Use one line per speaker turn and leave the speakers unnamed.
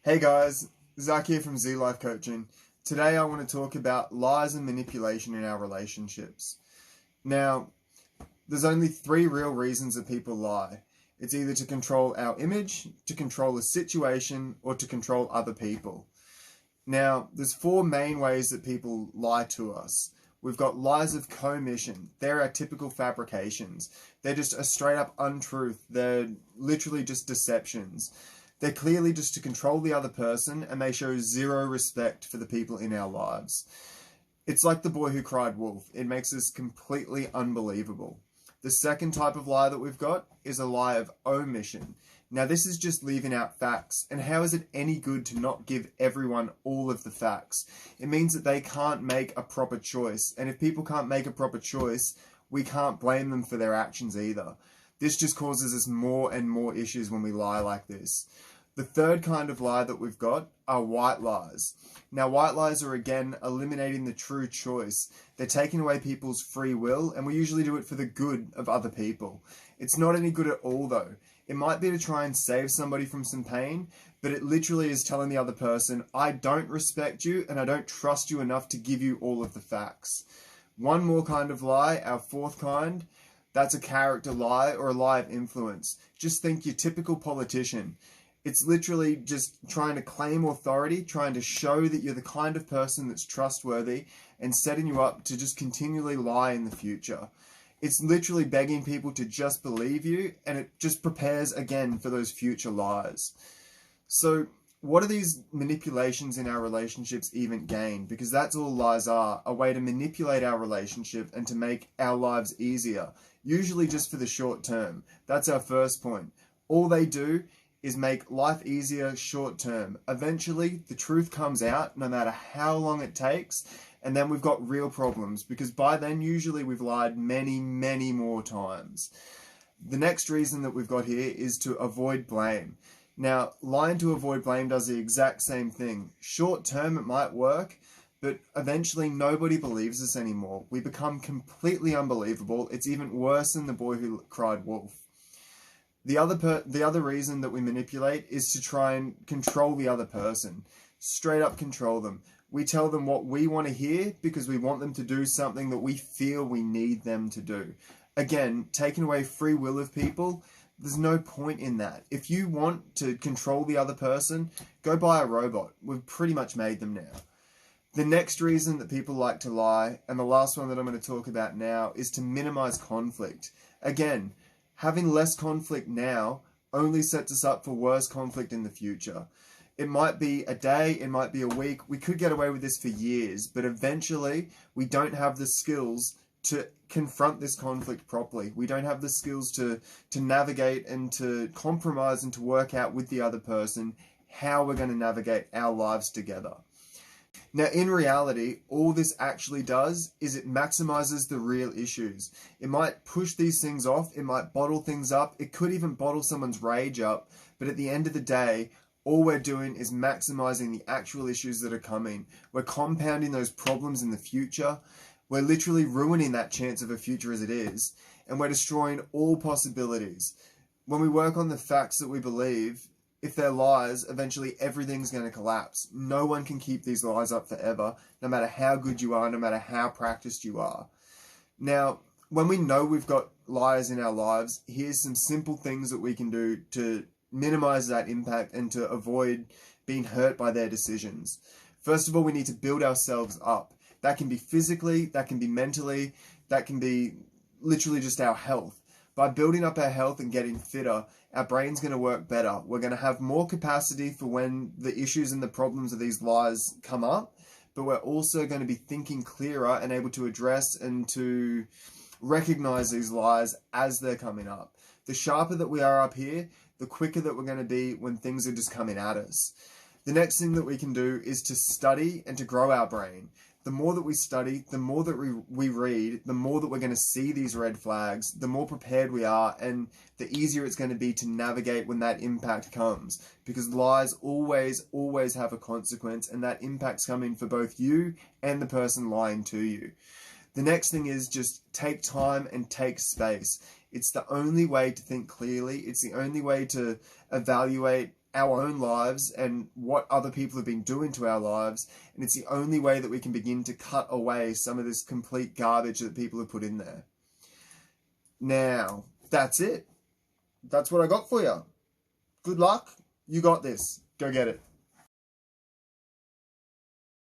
Hey guys, Zach here from Z Life Coaching. Today I want to talk about lies and manipulation in our relationships. Now, there's only three real reasons that people lie. It's either to control our image, to control a situation, or to control other people. Now, there's four main ways that people lie to us. We've got lies of commission. They're our typical fabrications. They're just a straight up untruth. They're literally just deceptions. They're clearly just to control the other person, and they show zero respect for the people in our lives. It's like the boy who cried wolf. It makes us completely unbelievable. The second type of lie that we've got is a lie of omission. Now, this is just leaving out facts. And how is it any good to not give everyone all of the facts? It means that they can't make a proper choice. And if people can't make a proper choice, we can't blame them for their actions either. This just causes us more and more issues when we lie like this. The third kind of lie that we've got are white lies. Now, white lies are again eliminating the true choice. They're taking away people's free will, and we usually do it for the good of other people. It's not any good at all though. It might be to try and save somebody from some pain, but it literally is telling the other person, I don't respect you and I don't trust you enough to give you all of the facts. One more kind of lie, our fourth kind, that's a character lie or a lie of influence. Just think your typical politician. It's literally just trying to claim authority, trying to show that you're the kind of person that's trustworthy and setting you up to just continually lie in the future. It's literally begging people to just believe you, and it just prepares again for those future lies. So what are these manipulations in our relationships even gain? Because that's all lies are, a way to manipulate our relationship and to make our lives easier, usually just for the short term. That's our first point. All they do is make life easier short term. Eventually, the truth comes out no matter how long it takes, and then we've got real problems because by then, usually we've lied many, many more times. The next reason that we've got here is to avoid blame. Now, lying to avoid blame does the exact same thing. Short term, it might work, but eventually nobody believes us anymore. We become completely unbelievable. It's even worse than the boy who cried wolf. The other reason that we manipulate is to try and control the other person. Straight up control them. We tell them what we want to hear because we want them to do something that we feel we need them to do. Again, taking away free will of people, there's no point in that. If you want to control the other person, go buy a robot. We've pretty much made them now. The next reason that people like to lie, and the last one that I'm going to talk about now, is to minimize conflict. Again, having less conflict now only sets us up for worse conflict in the future. It might be a day, it might be a week. We could get away with this for years, but eventually we don't have the skills to confront this conflict properly. We don't have the skills to navigate and to compromise and to work out with the other person how we're going to navigate our lives together. Now, in reality, all this actually does is it maximizes the real issues. It might push these things off, it might bottle things up, it could even bottle someone's rage up, but at the end of the day, all we're doing is maximizing the actual issues that are coming. We're compounding those problems in the future. We're literally ruining that chance of a future as it is, and we're destroying all possibilities. When we work on the facts that we believe, if they're lies, eventually everything's going to collapse. No one can keep these lies up forever, no matter how good you are, no matter how practiced you are. Now, when we know we've got lies in our lives, here's some simple things that we can do to minimize that impact and to avoid being hurt by their decisions. First of all, we need to build ourselves up. That can be physically, that can be mentally, that can be literally just our health. By building up our health and getting fitter, our brain's going to work better. We're going to have more capacity for when the issues and the problems of these lies come up, but we're also going to be thinking clearer and able to address and to recognize these lies as they're coming up. The sharper that we are up here, the quicker that we're going to be when things are just coming at us. The next thing that we can do is to study and to grow our brain. The more that we study, the more that we read, the more that we're going to see these red flags, the more prepared we are, and the easier it's going to be to navigate when that impact comes. Because lies always have a consequence, and that impact's coming for both you and the person lying to you. The next thing is just take time and take space. It's the only way to think clearly. It's the only way to evaluate our own lives and what other people have been doing to our lives. And it's the only way that we can begin to cut away some of this complete garbage that people have put in there. Now, that's it. That's what I got for you. Good luck. You got this. Go get it.